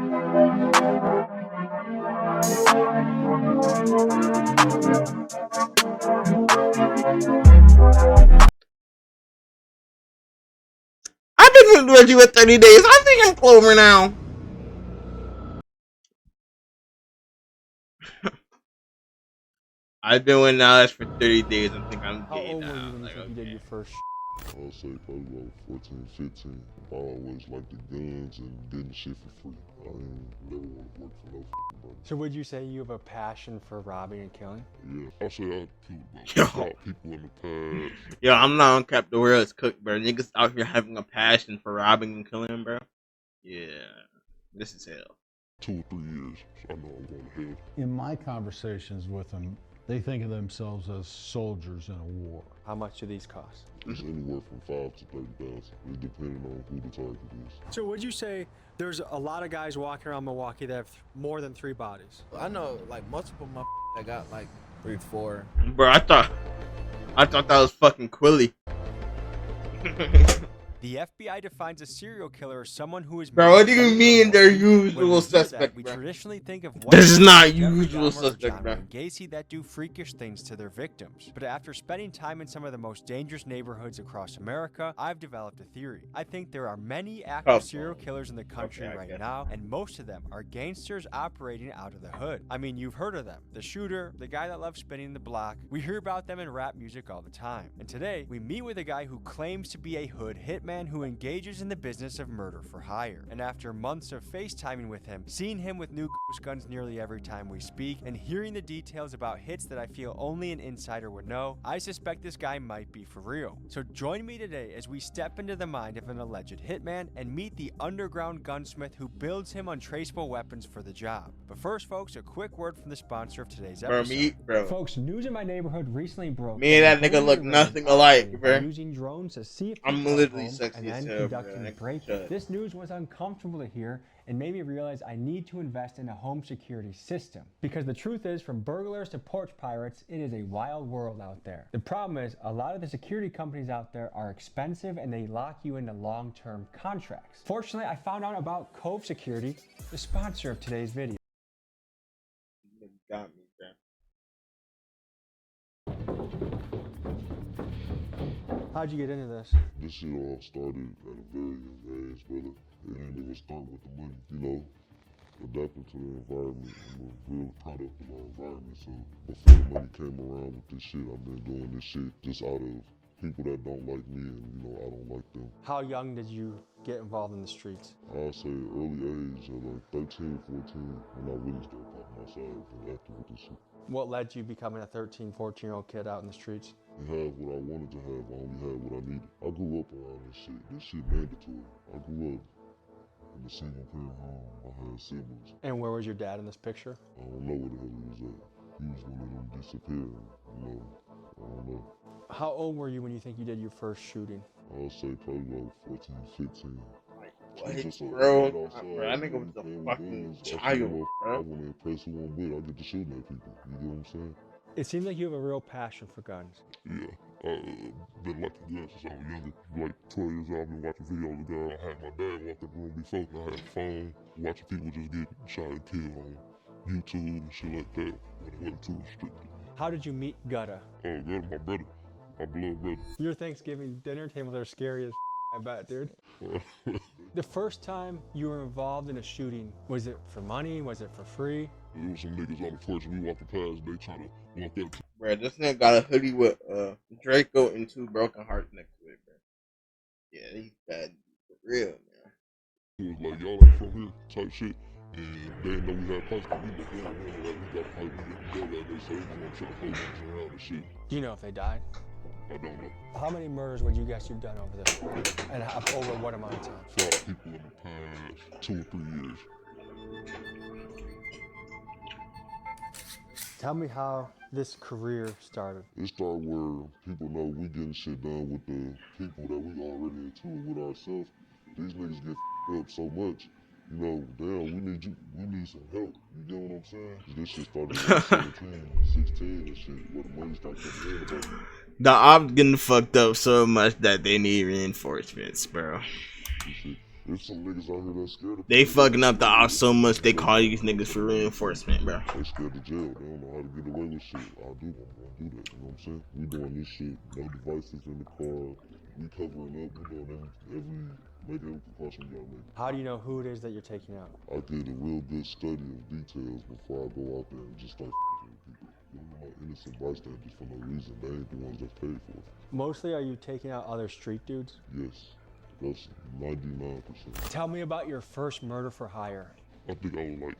I've been with you at 30 days. I think I'm Clover now. I've been with Nas for 30 days. I think I'm How gay old now. were you when you Like, think you did your first? I'll say probably about 14, 15. I always liked the guns and getting shit for free. I ain't never want to work for no money. So would you say you have a passion for robbing and killing? Yeah, I say I killed Yo. shot people in the past. Yo, I'm not on cap. The world's cooked, bro. Niggas out here having a passion for robbing and killing, bro. Yeah, this is hell. 2 or 3 years, so I know I'm going to hell. In my conversations with them, they think of themselves as soldiers in a war. How much do these cost? It's anywhere from 5 to 30,000. It depending on who the target is. So would you say there's a lot of guys walking around Milwaukee that have more than 3 bodies? I know like multiple that got like 3, 4. Bro, I thought that was fucking Quilly. The FBI defines a serial killer as someone who is. Bro, what do you mean they're usual suspect, We bro? traditionally think of This is not Jeffrey usual Dahmer or suspect, John bro. Wayne Gacy that do freakish things to their victims. But after spending time in some of the most dangerous neighborhoods across America, I've developed a theory. I think there are many active serial killers in the country right now, and most of them are gangsters operating out of the hood. I mean, you've heard of them. The shooter, the guy that loves spinning the block. We hear about them in rap music all the time. And today, we meet with a guy who claims to be a hood hitman who engages in the business of murder for hire. And after months of FaceTiming with him, seeing him with new ghost guns nearly every time we speak, and hearing the details about hits that I feel only an insider would know, I suspect this guy might be for real. So join me today as we step into the mind of an alleged hitman and meet the underground gunsmith who builds him untraceable weapons for the job. But first, folks, a quick word from the sponsor of today's episode. Bro. Folks, news in my neighborhood recently broke. Me and that nigga look nothing alike, bro. Using drones to see if I'm people are literally home sexy and as then hell, bro. conducting a Shut break. up. This news was uncomfortable to hear and made me realize I need to invest in a home security system. Because the truth is, from burglars to porch pirates, it is a wild world out there. The problem is, a lot of the security companies out there are expensive and they lock you into long-term contracts. Fortunately, I found out about Cove Security, the sponsor of today's video. Got me, bro. How'd you get into this? This shit all started at a very young age, brother. And it was start with the money, you know, adapting to the environment. I'm a real product of our environment. So before the money came around with this shit, I've been doing this shit just out of people that don't like me and, you know, I don't like them. How young did you get involved in the streets? I'll say early age, at like 13, 14, when I really started popping outside and acting with this shit. What led to you becoming a 13, 14-year-old kid out in the streets? I had what I wanted to have, I only had what I needed. I grew up around this shit. This shit mandatory. I grew up in a single parent home. I had siblings. And where was your dad in this picture? I don't know where the hell he was at. He was one of them disappearing, you know. I don't know. How old were you when you think you did your first shooting? I'll say probably about 14, 15. What, bro? That nigga was a fucking child, I bro. want to impress who I'm with. I get to shooting at people. You get what I'm saying? It seems like you have a real passion for guns. Yeah. Been liking guns since I was younger. Like 12 years old, I've been watching videos of guns. I had my dad walk in the room before, and I had a phone watching people just get shot and killed on YouTube and shit like that. When it wasn't too restricted. How did you meet Gutta? Oh, God, my brother. My blood brother. Your Thanksgiving dinner tables are scary as I bet, dude. The first time you were involved in a shooting, was it for money? Was it for free? There was some niggas on the porch we walking past, they trying to walk up to. Bro, this nigga got a hoodie with Draco and 2 broken hearts next to it, bro. Yeah, he's bad for real, man. He was like, y'all ain't from here, type shit. And they didn't know we had pipes, but we looked down and like, we got a pipe, we didn't go that day, so they was trying to play games around and shit. Do you know if they died? I don't know. How many murders would you guess you've done over this? And over what amount of time? 5 people in the past 2 or 3 years. Tell me how this career started. It started where people know we getting shit done with the people that we already in tune with ourselves. These niggas get up so much. You know, damn, we need some help. You get what I'm saying? This shit started at 17, 16 and shit, where the money started coming in about me. The ops getting fucked up so much that they need reinforcements, bro. This shit. There's some niggas out here that's scared of They fucking up the ops so much they call these niggas for reinforcement, bro. They scared of jail. They don't know how to get away with shit. I'm gonna do that. You know what I'm saying? We doing this shit. No devices in the car. We covering up. We doing every precaution we gotta make. How do you know who it is that you're taking out? I did a real good study of details before I go out there and just start with people. You don't know innocent bystanders for no reason. They ain't the ones that paid for it. Mostly, are you taking out other street dudes? Yes. That's 99%. Tell me about your first murder for hire. I think I was like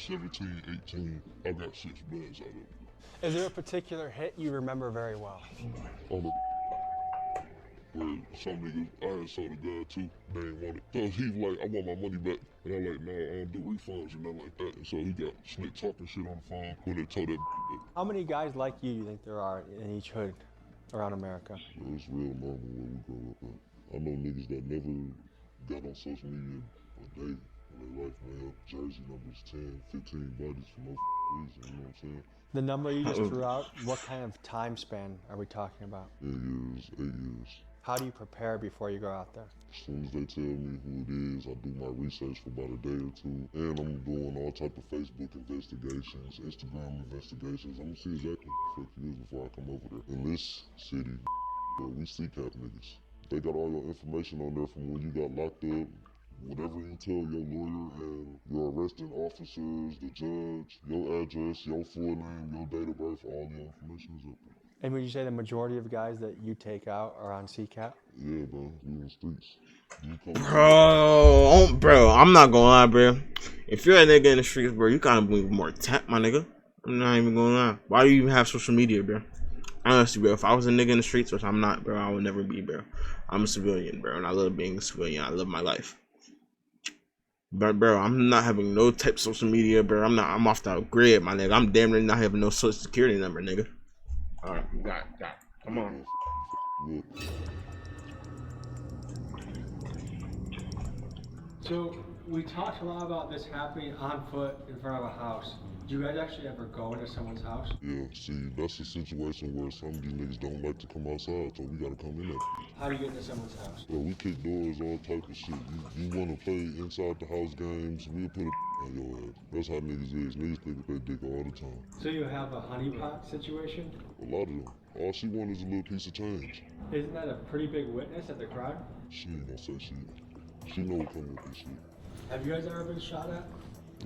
17, 18. I got 6 bands out of it. Is there a particular hit you remember very well? On the where some niggas, I had saw the guy too, they ain't want it. So he was like, I want my money back. And I'm like, nah, I don't do refunds and nothing like that. And so he got slick talking shit on the phone when they told that that. How many guys like you think there are in each hood around America? It's real normal where we grow up at. I know niggas that never got on social media a day in their life, and they have jersey numbers 10, 15 bodies for no reason, you know what I'm saying? The number you just threw out, what kind of time span are we talking about? 8 years, 8 years. How do you prepare before you go out there? As soon as they tell me who it is, I do my research for about a day or two. And I'm doing all type of Facebook investigations, Instagram investigations. I'm gonna see exactly what the fuck it is before I come over there. In this city, we CCAP niggas. They got all your information on there from when you got locked up, whatever you tell your lawyer and your arresting officers, the judge, your address, your full name, your date of birth, all your information is up there. And would you say the majority of guys that you take out are on CCAP? Yeah, bro, we in the streets. Bro, I'm not gonna lie, bro. If you're a nigga in the streets, bro, you gotta move more tap, my nigga. I'm not even gonna lie. Why do you even have social media, bro? Honestly, bro, if I was a nigga in the streets, which I'm not, bro, I would never be, bro. I'm a civilian, bro, and I love being a civilian. I love my life. But, bro, I'm not having no type of social media, bro. I'm off the grid, my nigga. I'm damn near not having no social security number, nigga. Alright, got it. Come on. So, we talked a lot about this happening on foot in front of a house. Do you guys actually ever go into someone's house? Yeah, see, that's a situation where some of these niggas don't like to come outside, so we gotta come in there. How do you get into someone's house? Bro, we kick doors, all type of shit. You wanna play inside the house games, we'll put a on your ass. That's how niggas is. Niggas think they dick all the time. So you have a honeypot situation? A lot of them. All she want is a little piece of change. Isn't that a pretty big witness at the crime? She ain't gonna say shit. She know what come with this shit. Have you guys ever been shot at?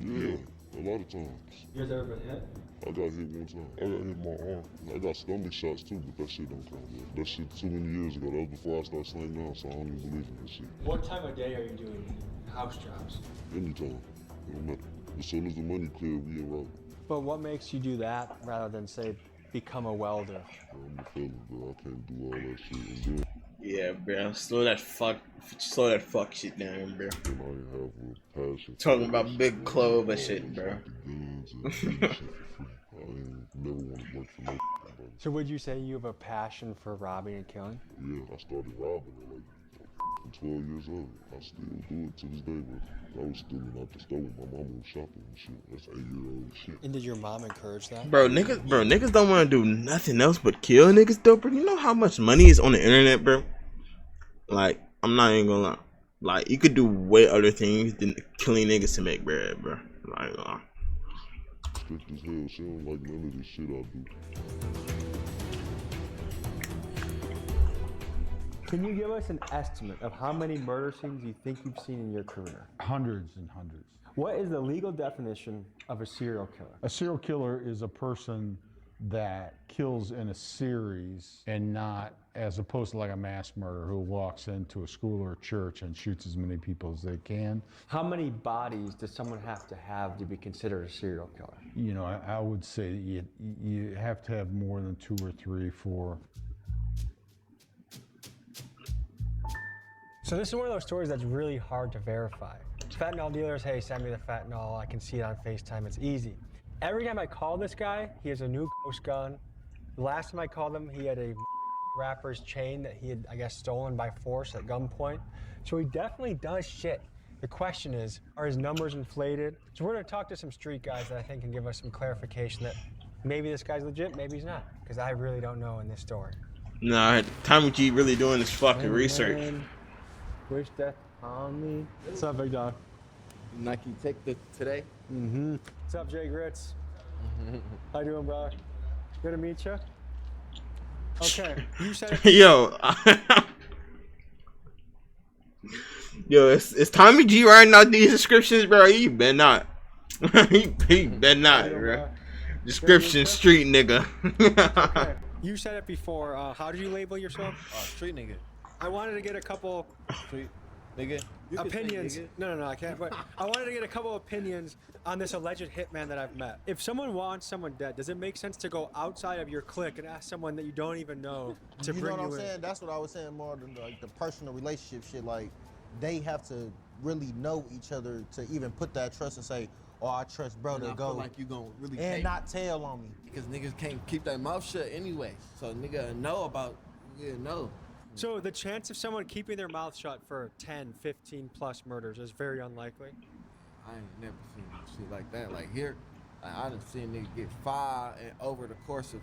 Yeah, a lot of times. You guys ever been hit? I got hit one time. I got hit my arm. I got stomach shots too, but that shit don't count. Bro. That shit too many years ago. That was before I started slanging down, so I don't even believe in that shit. What time of day are you doing house jobs? Anytime. It don't matter. As soon as the money clear, we in route. But what makes you do that rather than, say, become a welder? I'm a felon, bro. I can't do all that shit. And then, Yeah, bro. Slow that fuck shit down, bro. then I ain't have a passion. Talking about big clove and shit, bro. Guns and shit for free. I ain't never want to work for no bro. So would you say you have a passion for robbing and killing? Yeah, I started robbing at like 12 years old. I still do it to this day, but I was stealing out the store when my mama was shopping and shit. That's 8-year-old shit. And did your mom encourage that? Bro, niggas don't want to do nothing else but kill niggas, though, bro. You know how much money is on the internet, bro? Like, I'm not even gonna lie. Like, you could do way other things than killing niggas to make bread, bro. Like, Strict as hell. She don't like none of this shit I do. Can you give us an estimate of how many murder scenes you think you've seen in your career? Hundreds and hundreds. What is the legal definition of a serial killer? A serial killer is a person that kills in a series and not as opposed to like a mass murderer who walks into a school or a church and shoots as many people as they can. How many bodies does someone have to be considered a serial killer? You know, I would say you have to have more than 2 or 3, 4. So this is one of those stories that's really hard to verify. Fentanyl dealers, hey, send me the fentanyl. I can see it on FaceTime. It's easy. Every time I call this guy, he has a new ghost gun. The last time I called him, he had a rapper's chain that he had, I guess, stolen by force at gunpoint. So he definitely does shit. The question is, are his numbers inflated? So we're gonna talk to some street guys that I think can give us some clarification that maybe this guy's legit, maybe he's not. Because I really don't know in this story. nah, Tommy G really doing this fucking research. Wish death Homie. What's up, big dog? Nike Tech today. Mm-hmm. What's up, Jay Gritz? How you doing, bro? Good to meet you. Okay, you said it. Yo, yo, it's Tommy G writing out these descriptions, bro. You better not. he better not, bro. Description street nigga. Okay. You said it before. How did you label yourself? Street nigga. I wanted to get a couple Street nigga. You can say opinions. nigga. No, I can't. But I wanted to get a couple opinions on this alleged hitman that I've met. If someone wants someone dead, does it make sense to go outside of your clique and ask someone that you don't even know to You bring know what you I'm in? saying? That's what I was saying more than like the personal relationship shit. Like they have to really know each other to even put that trust and say, "Oh, I trust bro And to I go," feel like you gonna really and take not tell on me. because niggas can't keep their mouth shut anyway. So nigga know about know. So the chance of someone keeping their mouth shut for 10, 15 plus murders is very unlikely. I ain't never seen shit like that. Like here, like, I done seen niggas get 5 and over the course of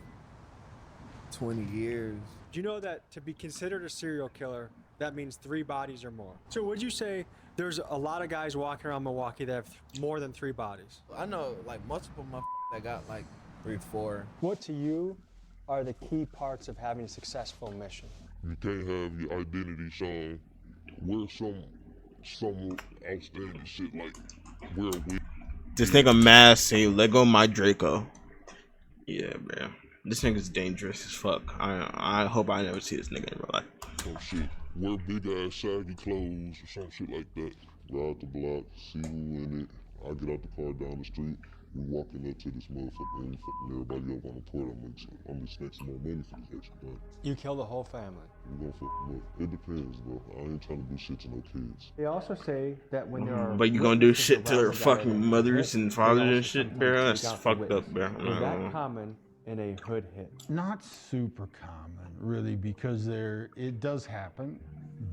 20 years. Do you know that to be considered a serial killer, that means 3 bodies or more? So would you say there's a lot of guys walking around Milwaukee that have more than 3 bodies? I know like multiple motherfuckers that got like 3, 4. What to you are the key parts of having a successful mission? You can't have your identity shown. Wear some outstanding shit like wear a wig. This nigga Mass say Lego my Draco. Yeah, bro. This nigga's dangerous as fuck. I hope I never see this nigga in real life. Some shit. Wear big ass shaggy clothes or some shit like that. Ride the block, see who in it. I get out the car down the street. We walking up to this motherfucker and fucking everybody up on the port. I'm expecting more money for this extra money. You kill the whole family. We gonna fuck them up. It depends, bro. I ain't trying to do shit to no kids. They also say that when there are But you gonna do witnesses shit to around their the guy fucking that mothers hit, and they fathers also and shit, sometimes bro? take That's out the fucked witness. up, bro. Is that common in a hood hit? Not super common, really, because it does happen,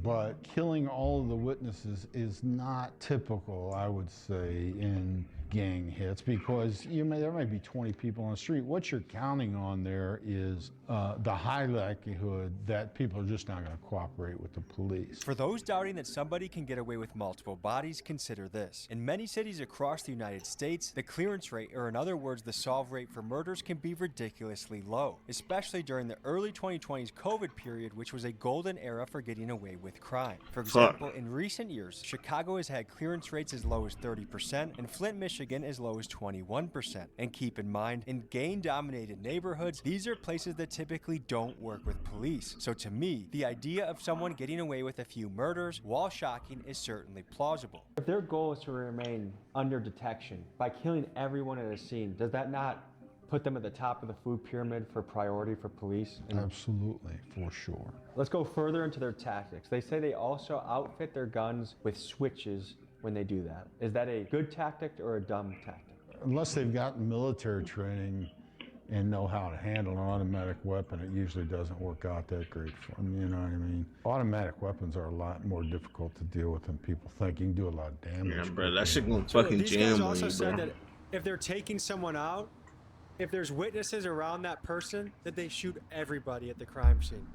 but killing all of the witnesses is not typical, I would say, in gang hits, because there might be 20 people on the street. What you're counting on there is the high likelihood that people are just not going to cooperate with the police. For those doubting that somebody can get away with multiple bodies, consider this. In many cities across the United States, the clearance rate, or in other words, the solve rate for murders, can be ridiculously low, especially during the early 2020s COVID period, which was a golden era for getting away with crime. For example, in recent years, Chicago has had clearance rates as low as 30%, and Flint, Michigan as low as 21%. And keep in mind, in gang-dominated neighborhoods, these are places that typically don't work with police. So to me, the idea of someone getting away with a few murders, while shocking, is certainly plausible. If their goal is to remain under detection by killing everyone at a scene, does that not put them at the top of the food pyramid for priority for police? Absolutely, for sure. Let's go further into their tactics. They say they also outfit their guns with switches when they do that. Is that a good tactic or a dumb tactic? Unless they've gotten military training and know how to handle an automatic weapon, it usually doesn't work out that great for them, you know what I mean? Automatic weapons are a lot more difficult to deal with than people think. You can do a lot of damage. Yeah, bro, that shit gonna So fucking these guys jam on also you, said bro. that if they're taking someone out, if there's witnesses around that person, that they shoot everybody at the crime scene.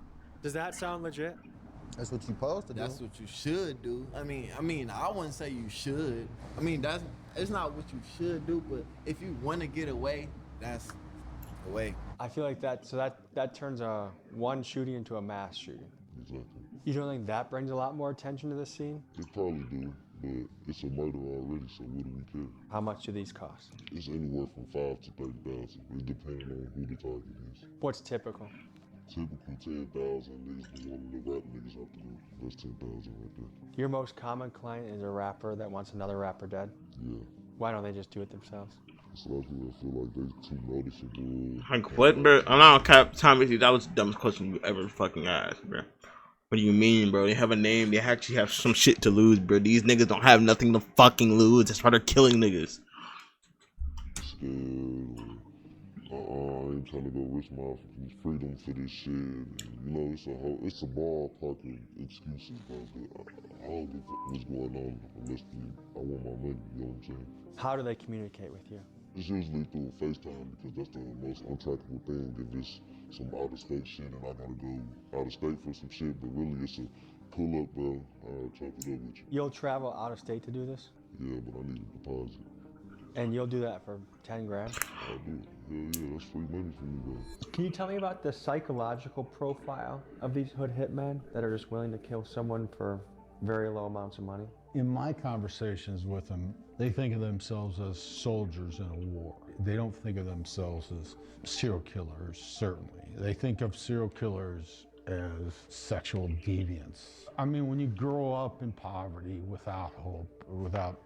Does that sound legit? That's what you supposed to do. That's what you should do. I mean, I wouldn't say you should. I mean, it's not what you should do, but if you want to get away, that's the way. I feel like that turns one shooting into a mass shooting. Exactly. You don't think that brings a lot more attention to the scene? It probably do, but it's a murder already, so what do we care? How much do these cost? It's anywhere from 5 to 30,000. It depends on who the target is. What's typical? Typical 10,000 is the one of the rap niggas have to do. That's 10,000 right there. Your most common client is a rapper that wants another rapper dead? Yeah. Why don't they just do it themselves? It's a lot of people that feel like they too noticeable. Like what, bro? I'm not cap Tommy. That was the dumbest question you ever fucking asked, bro. What do you mean, bro? They have a name. They actually have some shit to lose, bro. These niggas don't have nothing to fucking lose. That's why they're killing niggas. Scared. I ain't trying to go risk my freedom for this shit. You know, it's a ballpark of excuses, bro. But I don't give a what's going on unless I want my money. You know what I'm saying? How do they communicate with you? It's usually through FaceTime because that's the most untrackable thing. If it's some out of state shit and I gotta go out of state for some shit, but really it's a pull up, bro, I'll chop it up with you. You'll travel out of state to do this? Yeah, but I need a deposit. And you'll do that for 10 grand? I'll do it. Hell yeah, that's free money for me, bro. Can you tell me about the psychological profile of these hood hitmen that are just willing to kill someone for very low amounts of money? In my conversations with them, they think of themselves as soldiers in a war. They don't think of themselves as serial killers, certainly. They think of serial killers as sexual deviants. I mean, when you grow up in poverty without hope, without,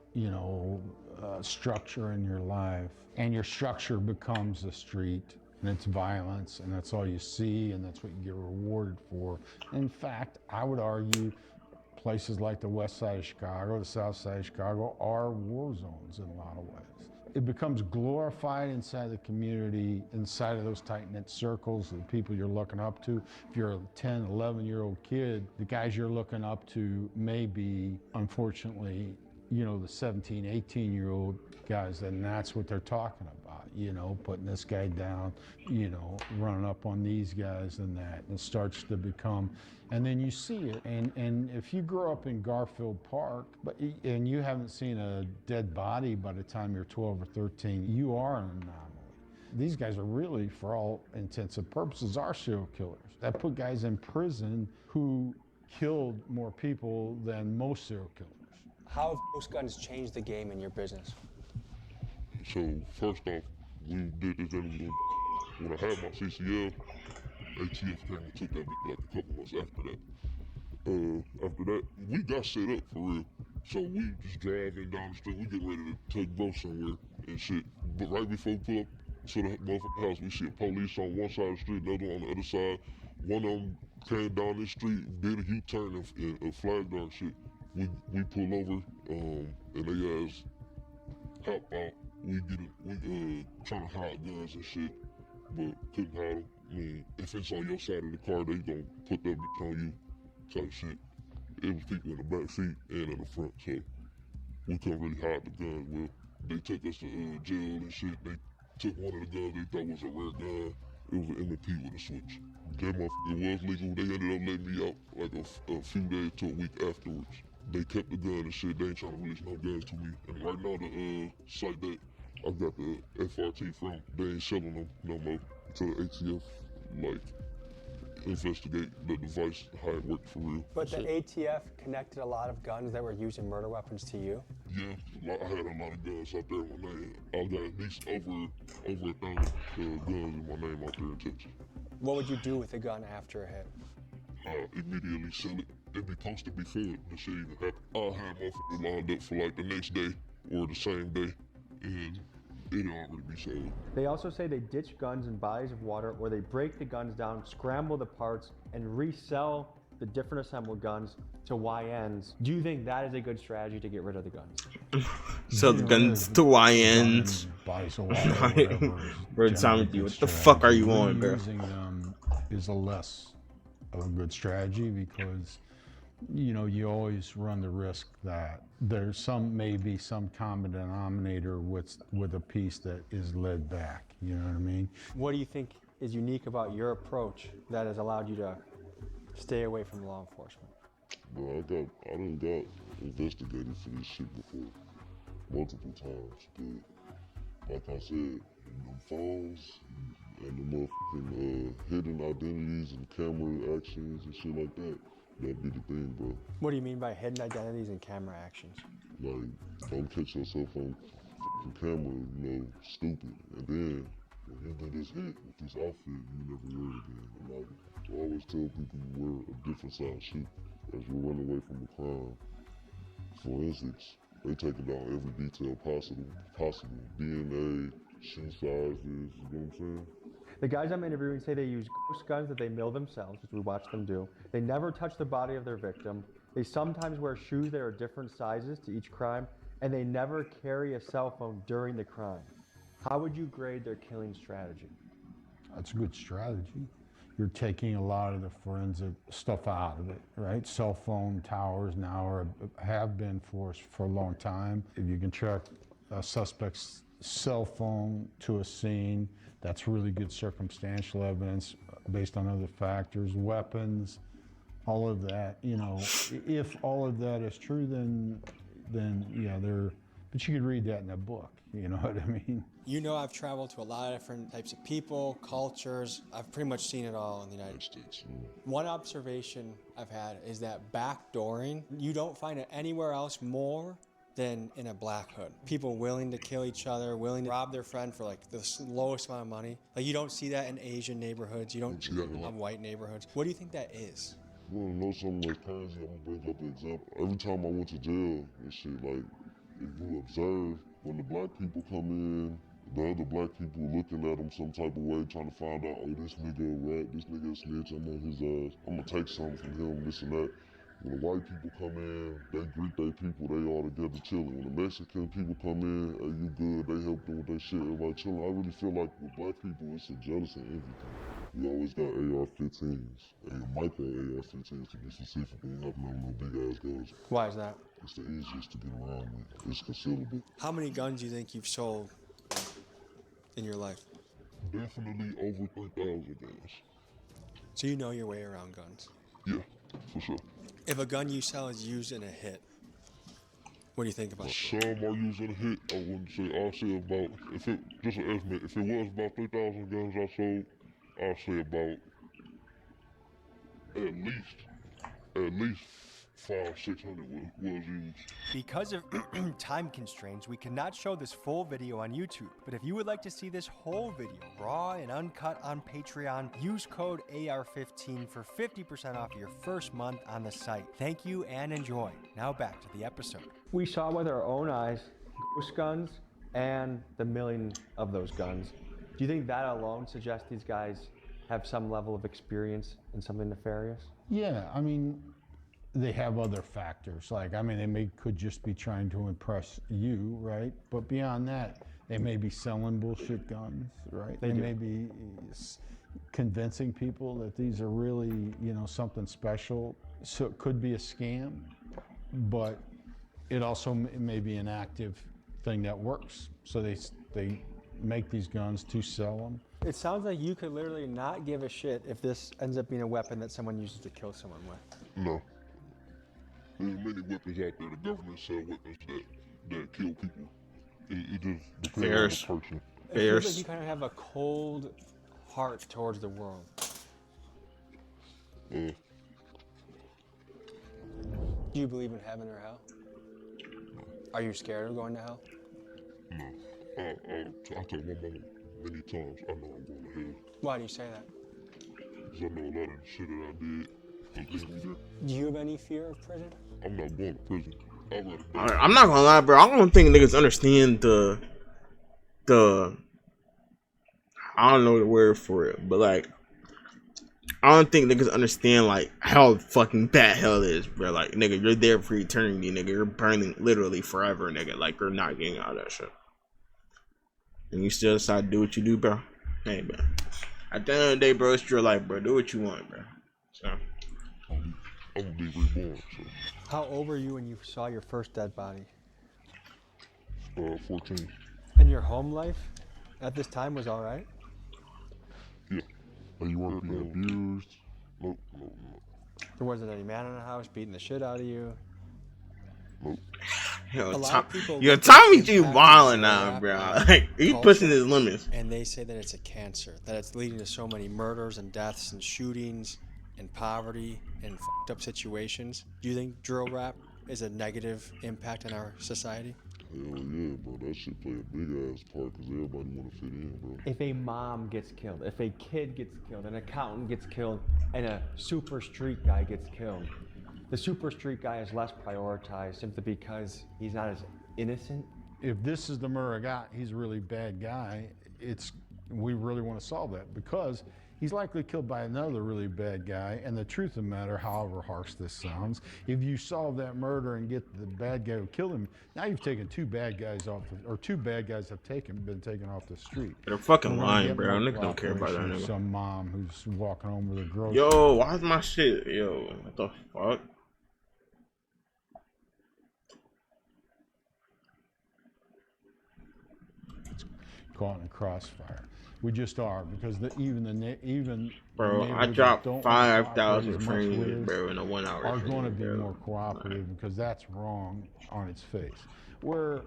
structure in your life, and your structure becomes the street, and it's violence, and that's all you see, and that's what you get rewarded for. In fact, I would argue places like the west side of Chicago, the south side of Chicago are war zones in a lot of ways. It becomes glorified inside the community, inside of those tight-knit circles, the people you're looking up to. If you're a 10, 11-year-old kid, the guys you're looking up to may be, unfortunately, the 17, 18-year-old guys, and that's what they're talking about, putting this guy down, running up on these guys and that. And it starts to become, and then you see it. And if you grow up in Garfield Park, and you haven't seen a dead body by the time you're 12 or 13, you are an anomaly. These guys are really, for all intents and purposes, are serial killers. That put guys in prison who killed more people than most serial killers. How have Ghost Guns changed the game in your business? So, first off, we did this interview. When I had my CCL, ATF came and took that like a couple months after that, we got set up for real. So we just driving down the street, we get ready to take both somewhere and shit. But right before we pull up to the motherfucking house, we see police on one side of the street, another on the other side. One of them came down this street, did a U-turn and flagged our shit. We pull over, and they ass hop out. We trying to hide guns and shit, but couldn't hide them. I mean, if it's on your side of the car, they gonna put that bitch on you, type shit. It was people in the back seat and in the front, so we couldn't really hide the guns well. They took us to jail and shit. They took one of the guns they thought was a rare gun. It was an MP with a switch. That motherfucker was legal. They ended up letting me out like a few days to a week afterwards. They kept the gun and shit. They ain't trying to release no guns to me. And right now, the site that I got the FRT from, they ain't selling them no more until the ATF, investigate the device, how it worked for real. But the ATF connected a lot of guns that were used in murder weapons to you? Yeah, I had a lot of guns out there in my name. I got at least over 1,000 guns in my name out there in Texas. What would you do with a gun after a hit? Immediately sell it. It'd be posted before the shit even happened. I'll have motherfuckers lined up for the next day or the same day, and it'll already be sold. They also say they ditch guns in bodies of water, or they break the guns down, scramble the parts, and resell the different assembled guns to YNs. Do you think that is a good strategy to get rid of the guns? Sell the guns to YNs. Bodies of water, whatever. Bro, Tom, what the fuck are you on, bro? Using them is a less of a good strategy because you always run the risk that there's maybe some common denominator with a piece that is led back. You know what I mean? What do you think is unique about your approach that has allowed you to stay away from law enforcement? Bro, I done got investigated for this shit before, multiple times. But like I said, the phones and the motherfucking hidden identities and camera actions and shit like that. That'd be the thing, bro. What do you mean by hidden identities and camera actions? Like, don't catch yourself on camera, stupid. And then, when you do this hit with this outfit, you never wear it again. And I always tell people you wear a different size shoe as you run away from the crime. For instance, they taking down every detail possible. DNA, shoe sizes, you know what I'm saying? The guys I'm interviewing say they use ghost guns that they mill themselves, which we watch them do. They never touch the body of their victim. They sometimes wear shoes that are different sizes to each crime, and they never carry a cell phone during the crime. How would you grade their killing strategy? That's a good strategy. You're taking a lot of the forensic stuff out of it, right? Cell phone towers now have been for a long time. If you can track a suspect's cell phone to a scene, that's really good circumstantial evidence based on other factors. Weapons, all of that, you know, if all of that is true, then yeah, but you could read that in a book, you know what I mean? You know, I've traveled to a lot of different types of people, cultures. I've pretty much seen it all in the United States. One observation I've had is that backdooring, you don't find it anywhere else more than in a black hood. People willing to kill each other, willing to rob their friend for like the lowest amount of money. Like you don't see that in Asian neighborhoods. You don't see that in white neighborhoods. What do you think that is? You wanna know something like crazy? I'm gonna bring up an example. Every time I went to jail and shit, like, if you observe, when the black people come in, the other black people looking at them some type of way, trying to find out, oh, this nigga a rat, this nigga a snitch, I'm on his ass, I'm gonna take something from him, this and that. When the white people come in, they greet their people, they all together chilling. When the Mexican people come in, hey, you good, they help them with their shit, everybody chilling. I really feel like with black people, it's a jealous and envy thing. We always got AR-15s, micro AR-15s to be specific. We ain't having no big ass guns. Why is that? It's the easiest to get around with. It's concealable. How many guns do you think you've sold in your life? Definitely over 3,000 guns. So you know your way around guns. Yeah, for sure. If a gun you sell is used in a hit, what do you think about it? Some are using a hit. I wouldn't say. I'll say about, if it just an estimate. If it was about 3,000 guns I sold, I'll say about at least 500-600 was used. Because of time constraints, we cannot show this full video on YouTube. But if you would like to see this whole video, raw and uncut on Patreon, use code AR15 for 50% off your first month on the site. Thank you and enjoy. Now back to the episode. We saw with our own eyes ghost guns and the million of those guns. Do you think that alone suggests these guys have some level of experience in something nefarious? Yeah, I mean, they have other factors. Like, I mean, could just be trying to impress you, right? But beyond that, they may be selling bullshit guns, right? They may be convincing people that these are really, you know, something special. So it could be a scam, but it also may be an active thing that works. So they make these guns to sell them. It sounds like you could literally not give a shit if this ends up being a weapon that someone uses to kill someone with. No. There's many weapons out there. The government sell weapons that kill people. It just depends on the person. It feels like you kind of have a cold heart towards the world. Uh, Do you believe in heaven or hell? Are you scared of going to hell? no. I tell my mama many times, I know I'm going to hell. Why do you say that? Because I know a lot of the shit that I did will get me there. Do you have any fear of prison? I'm not going to prison. I'd rather die. I'm not gonna lie, bro. I don't think niggas understand the I don't know the word for it, but like I don't think niggas understand like how fucking bad hell is, bro. Like, nigga, you're there for eternity, nigga. You're burning literally forever, nigga. Like, you're not getting out of that shit. And you still decide to do what you do, bro. Hey, bro. At the end of the day, bro, it's your life, bro. Do what you want, bro. So I'm gonna be reborn, so. How old were you when you saw your first dead body? 14. And your home life at this time was all right? Yeah. Are you weren't being abused? Nope. There wasn't any man in the house beating the shit out of you? Nope. Yo, A lot of people yo, look at Tommy the G impact wilding of now, rap bro. on Like, he culture, pushing his limits. and they say that it's a cancer, that it's leading to so many murders and deaths and shootings and poverty and fucked up situations. Do you think drill rap is a negative impact on our society? Hell yeah, bro. That shit play a big ass part because everybody want to fit in, bro. If a mom gets killed, if a kid gets killed, an accountant gets killed, and a super street guy gets killed, the super street guy is less prioritized simply because he's not as innocent. If this is the Murray, he's a really bad guy. We really want to solve that because he's likely killed by another really bad guy. And the truth of the matter, however harsh this sounds, if you solve that murder and get the bad guy who killed him, now you've taken two bad guys off, or two bad guys have been taken off the street. They're fucking We're gonna lying, get bro. more Niggas don't care about that cooperation of nigga. Some mom who's walking home with a grocery. Yo, why's my shit? Yo, what the fuck? Caught in a crossfire. We just are, because even Bro, the I neighbors dropped that don't 5,000 cooperate as much frames, with bro, in a 1 hour. are going to stream, be bro. more cooperative, because that's wrong on its face. Where,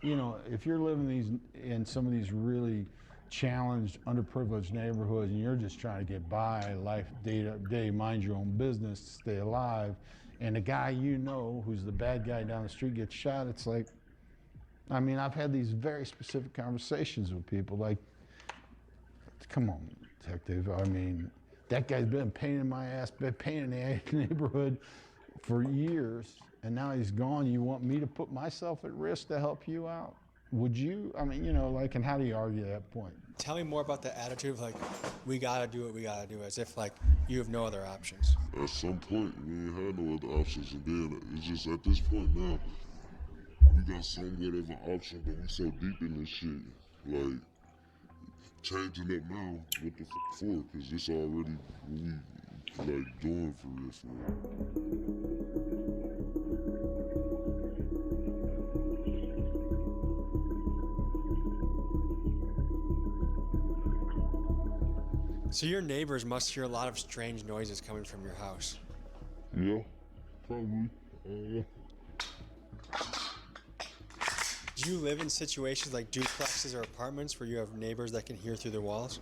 you know, if you're living in some of these really challenged, underprivileged neighborhoods, and you're just trying to get by life day to day, mind your own business, stay alive, and the guy you know who's the bad guy down the street gets shot, it's like, I mean, I've had these very specific conversations with people like, come on, detective. I mean, that guy's been a pain in my ass, been a pain in the neighborhood for years, and now he's gone. You want me to put myself at risk to help you out? Would you? I mean, you know, like, and how do you argue that point? Tell me more about the attitude of like, we gotta do what we gotta do, as if like you have no other options. At some point, we ain't had no other options, and then it's just at this point now, we got somewhat of an option, but we so deep in this shit, like, changing up now, what the fuck for? Because it's already what we, like, doing for real, for real. So your neighbors must hear a lot of strange noises coming from your house. Yeah, probably. Do you live in situations like duplexes or apartments where you have neighbors that can hear through the walls?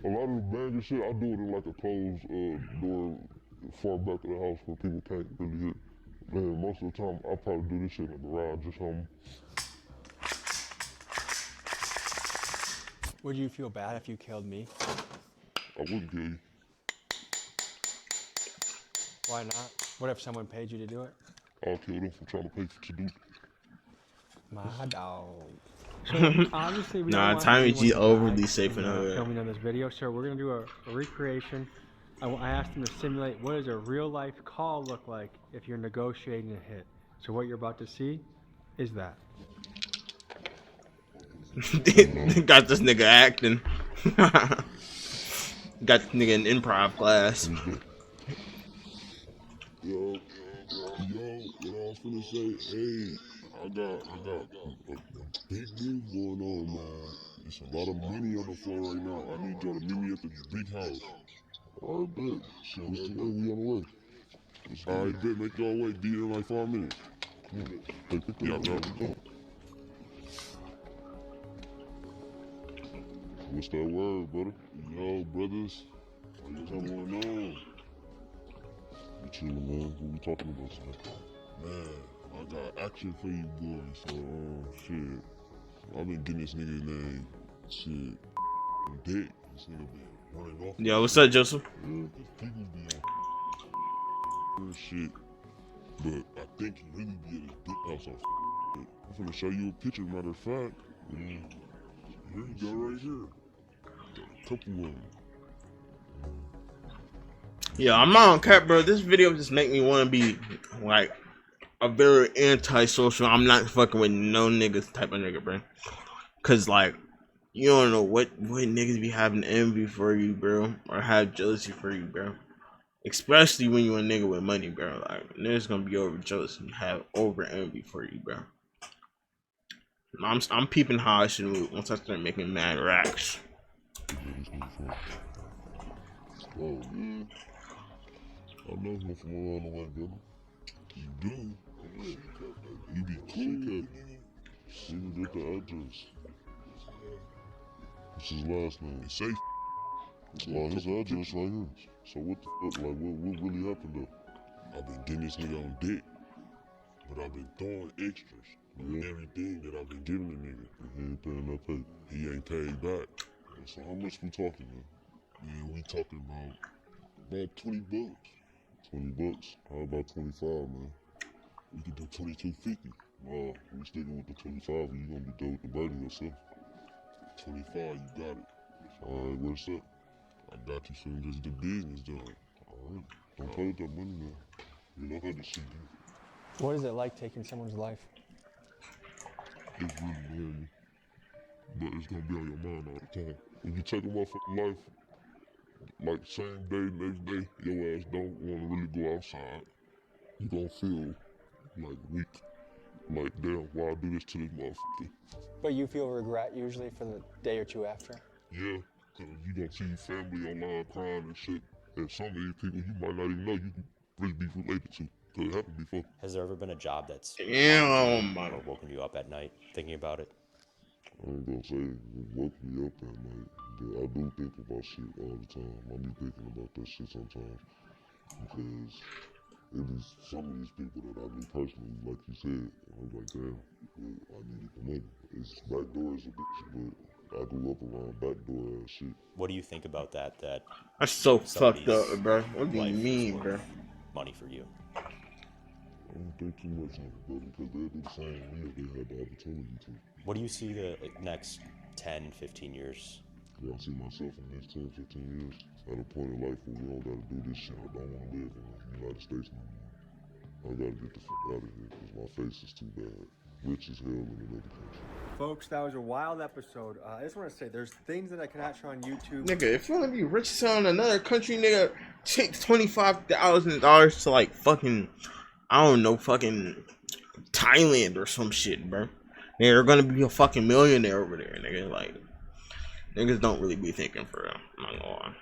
A lot of the banging shit, I do it in like a closed door far back of the house where people can't really hear. Man, most of the time, I probably do this shit in the garage or something. Would you feel bad if you killed me? I wouldn't kill you. Why not? What if someone paid you to do it? I'll kill them for trying to pay to do. My dog. So obviously we Nah, don't want Tommy anyone G to overly die safe in in, her. filming on this video, so we're gonna do a recreation. I asked them to simulate what does a real life call look like if you're negotiating a hit. So what you're about to see is that. Got this nigga acting. Got this nigga in improv class. Yo, what I was finna say, hey, I got a big move going on, man. There's a lot of money on the floor right now. I need y'all to meet me at the big house. All right, bet. Shit, what's the way? We on the way. All right, bet. Make y'all wait. Be there in like 5 minutes. Yeah, go. What's that word, brother? Yo, brothers. What's going on? We chillin', man. What we talking about today? Man, I got action for you boys. So, shit. I've been getting this nigga's name, shit, dick. This nigga been running off. Yo, what's up, Joseph? Yeah, people be on shit. But I think he really be at his dick house on shit. I'm finna show you a picture, matter of fact. Here you go, right here. Got a couple of them. Yeah, I'm not on cap, bro. This video just make me want to be like a very anti-social. I'm not fucking with no niggas type of nigga, bro. Cause like you don't know what niggas be having envy for you, bro, or have jealousy for you, bro. Especially when you a nigga with money, bro. Like niggas gonna be over jealous and have over envy for you, bro. I'm peeping how I should move once I start making mad racks. Oh, yeah. I know him from around the way, brother. You do? You be cool, Captain. See me get the address. What's his last name? Safe. Well, his address right here. So what the fuck, like, what really happened though? I've been getting this nigga on dick, but I've been throwing extras on everything that I've been giving the nigga. He ain't paying that pay. He ain't paid back. So how much we talking, man? Yeah, we talking about 20 bucks. 20 bucks? How about 25, man? We could do 22.50. Wow, we sticking with the 25, or you gonna be done with the burden yourself. 25, you got it. Alright, what's up? I got you soon as the business done. Alright, don't play with that money, man. You know how this shit do. What is it like taking someone's life? It's really normal, but it's gonna be on your mind all the time. When you take a motherfucking life, like same day, next day, your ass don't wanna really go outside. You gon' feel like weak. Like, damn, why I do this to this motherfucker? But you feel regret usually for the day or two after? Yeah, Cause you gonna see your family online crying and shit. And some of these people you might not even know you can really be related to. Cause it happened before. Has there ever been a job that's Damn, or woken you up at night thinking about it? I ain't gonna say it woke me up at night, but I do think about shit all the time. I be thinking about that shit sometimes. Because it is some of these people that I knew personally, like you said, I was like, damn, I needed the money. It's backdoor is a bitch, but I grew up around backdoor ass shit. What do you think about that? that's so fucked somebody's up, bro. What do you life is mean, worth bro? money for you? I don't think too much on it, brother, because they'll do the same to me if they had the opportunity to. What do you see the next 10, 15 years? Yeah, I see myself in the next 10, 15 years at a point in life where we don't gotta do this shit. I don't wanna live in the United States no more. I gotta get the fuck out of here because my face is too bad. Rich as hell in another country. Folks, that was a wild episode. I just want to say, there's things that I cannot show on YouTube. Nigga, if you wanna be rich as hell in another country, nigga, take $25,000 to like fucking, I don't know, fucking Thailand or some shit, bro. They're gonna be a fucking millionaire over there, nigga. Like, niggas don't really be thinking for real. I'm not gonna lie.